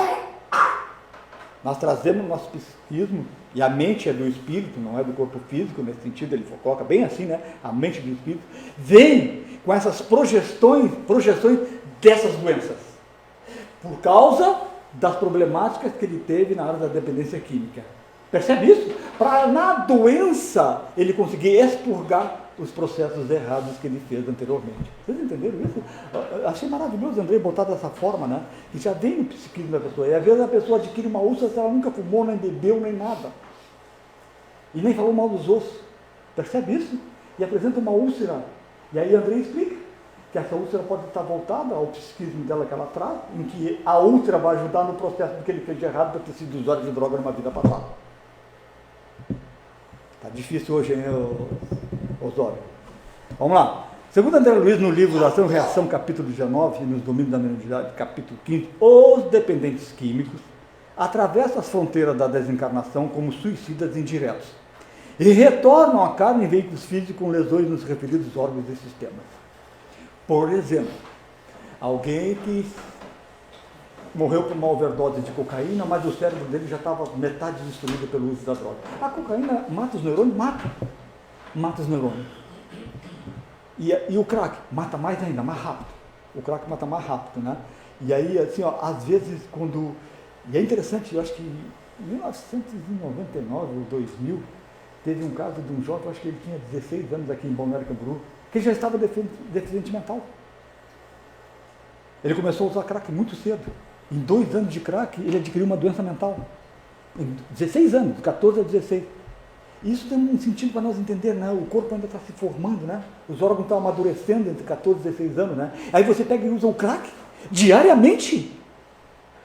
nós trazemos no nosso psiquismo, e a mente é do espírito, não é do corpo físico, nesse sentido ele coloca bem assim, né? A mente do espírito, vem com essas projeções dessas doenças, por causa das problemáticas que ele teve na área da dependência química. Percebe isso? Para na doença ele conseguir expurgar os processos errados que ele fez anteriormente. Vocês entenderam isso? Eu achei maravilhoso, Andrei, botar dessa forma, né? Que já vem no psiquismo da pessoa. E às vezes a pessoa adquire uma úlcera se ela nunca fumou, nem bebeu, nem nada. E nem falou mal dos ossos. Percebe isso? E apresenta uma úlcera. E aí Andrei explica que essa úlcera pode estar voltada ao psiquismo dela que ela traz, em que a úlcera vai ajudar no processo do que ele fez de errado para ter sido usuário de droga numa vida passada. Tá difícil hoje, hein, Osório? Vamos lá. Segundo André Luiz, no livro Ação e Reação, capítulo 19, nos domínios da mediunidade, capítulo 5, os dependentes químicos atravessam as fronteiras da desencarnação como suicidas indiretos e retornam à carne em veículos físicos com lesões nos referidos órgãos e sistemas. Por exemplo, alguém que morreu por uma overdose de cocaína, mas o cérebro dele já estava metade destruído pelo uso da droga. A cocaína mata os neurônios? Mata os neurônios. E o crack mata mais ainda, mais rápido. O crack mata mais rápido, né? E aí, assim, ó, às vezes, quando... E é interessante, eu acho que em 1999 ou 2000, teve um caso de um jovem, eu acho que ele tinha 16 anos aqui em Balneário Camboriú, que já estava deficiente mental. Ele começou a usar crack muito cedo. Em 2 anos de crack, ele adquiriu uma doença mental. Em 16 anos, de 14 a 16. Isso tem um sentido para nós entender, né? O corpo ainda está se formando, né? Os órgãos estão amadurecendo entre 14 e 16 anos, né? Aí você pega e usa o crack diariamente.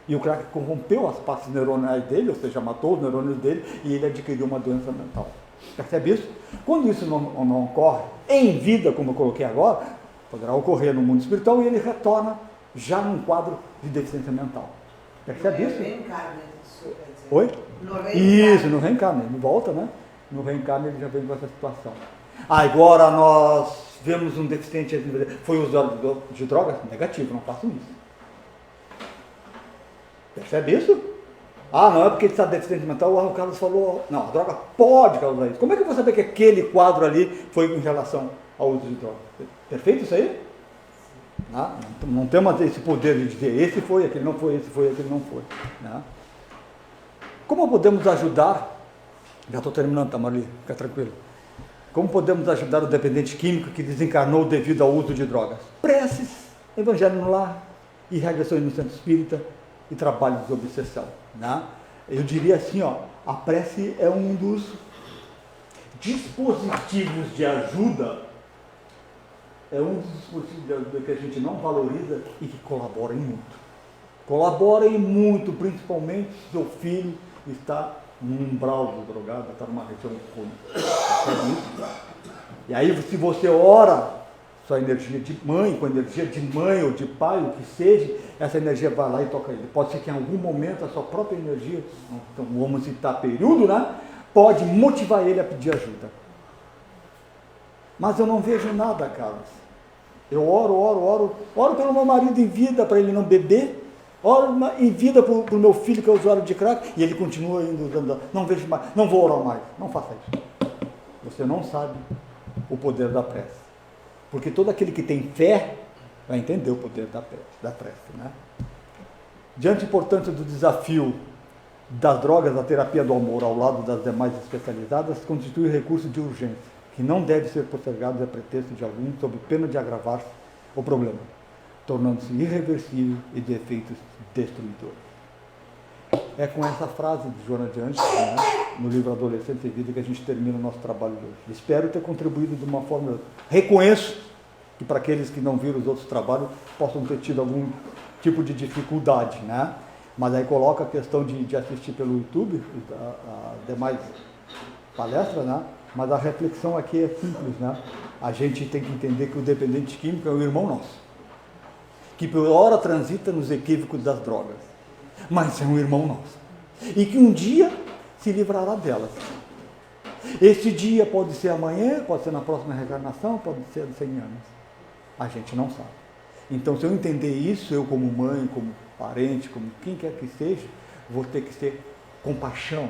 E o crack corrompeu as partes neuronais dele, ou seja, matou os neurônios dele, e ele adquiriu uma doença mental. Percebe isso? Quando isso não ocorre em vida, como eu coloquei agora, poderá ocorrer no mundo espiritual e ele retorna já num quadro de deficiência mental. Percebe isso? Reencarne, isso quer dizer. Oi? No reencarne. Isso, no reencarne. Ele volta, né? No reencarne ele já vem com essa situação. Agora nós vemos um deficiente, foi usuário de drogas? Negativo, não faço isso. Percebe isso? Ah, não é porque ele está deficiente mental, o Carlos falou, não, a droga pode causar isso. Como é que eu vou saber que aquele quadro ali foi em relação ao uso de droga? Perfeito isso aí? Não temos esse poder de dizer, esse foi, aquele não foi, esse foi, aquele não foi. Né? Como podemos ajudar, já estou terminando, tá, Marli? Fica tranquilo. Como podemos ajudar o dependente químico que desencarnou devido ao uso de drogas? Preces, evangelho no lar, irradiações no centro espírita e trabalho de obsessão. Né? Eu diria assim, ó, a prece é um dos dispositivos de ajuda, é um dos dispositivos de ajuda que a gente não valoriza e que colaborem muito. Colaborem muito, principalmente se seu filho está num umbral de drogada, está numa região crônica. E aí, se você ora sua energia de mãe, com energia de mãe ou de pai, o que seja, essa energia vai lá e toca ele. Pode ser que em algum momento a sua própria energia, então vamos citar período, né? Pode motivar ele a pedir ajuda. Mas eu não vejo nada, Carlos. Eu oro pelo meu marido em vida para ele não beber, oro em vida para o meu filho que é usuário de crack, e ele continua indo usando. Não vejo mais, não vou orar mais. Não faça isso. Você não sabe o poder da prece. Porque todo aquele que tem fé vai entender o poder da prece. Né? Diante, portanto, do desafio das drogas, a terapia do amor, ao lado das demais especializadas, constitui recurso de urgência, que não deve ser postergado a pretexto de algum, sob pena de agravar o problema, tornando-se irreversível e de efeitos destruidores. É com essa frase de Joana de Anjos, né, no livro Adolescente e Vida, que a gente termina o nosso trabalho de hoje. Espero ter contribuído de uma forma... Reconheço que para aqueles que não viram os outros trabalhos, possam ter tido algum tipo de dificuldade, né? Mas aí coloca a questão de assistir pelo YouTube, as demais palestras, né? Mas a reflexão aqui é simples, né? A gente tem que entender que o dependente químico é um irmão nosso, que por hora transita nos equívocos das drogas, mas é um irmão nosso, e que um dia se livrará delas. Esse dia pode ser amanhã, pode ser na próxima reencarnação, pode ser de 100 anos. A gente não sabe. Então, se eu entender isso, eu como mãe, como parente, como quem quer que seja, vou ter que ter compaixão.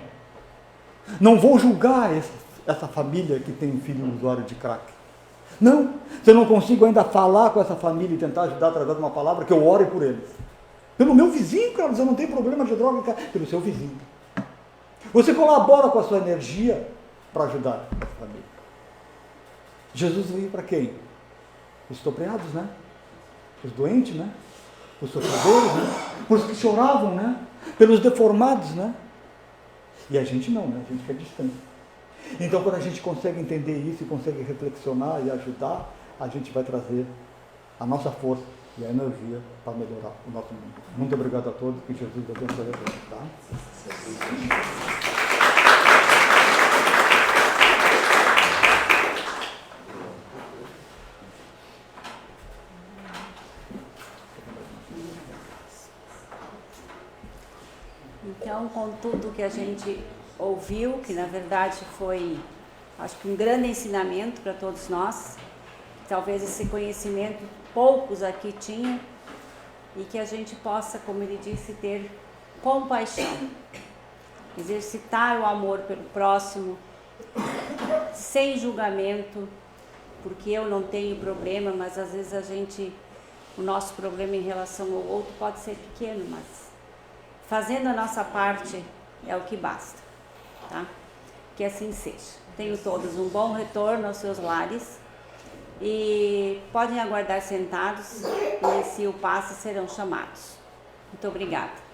Não vou julgar essa família que tem um filho usuário de crack. Não, se eu não consigo ainda falar com essa família e tentar ajudar através de uma palavra, que eu ore por eles. Pelo meu vizinho, Carlos, eu não tenho problema de droga, pelo seu vizinho. Você colabora com a sua energia para ajudar essa família. Jesus veio para quem? Os sofreados, né? Os doentes, né? Os sofredores, né? Os que choravam, né? Pelos deformados, né? E a gente não, né? A gente fica distante. Então, quando a gente consegue entender isso e consegue reflexionar e ajudar, a gente vai trazer a nossa força e a energia para melhorar o nosso mundo. Muito obrigado a todos, que Jesus abençoe a todos, tá? Então, com tudo que a gente ouviu, que na verdade foi, acho que um grande ensinamento para todos nós, talvez esse conhecimento poucos aqui tinham, e que a gente possa, como ele disse, ter compaixão, exercitar o amor pelo próximo, sem julgamento, porque eu não tenho problema, mas às vezes o nosso problema em relação ao outro pode ser pequeno, mas fazendo a nossa parte é o que basta, tá? Que assim seja. Tenham todos um bom retorno aos seus lares e podem aguardar sentados e se o passe serão chamados. Muito obrigada.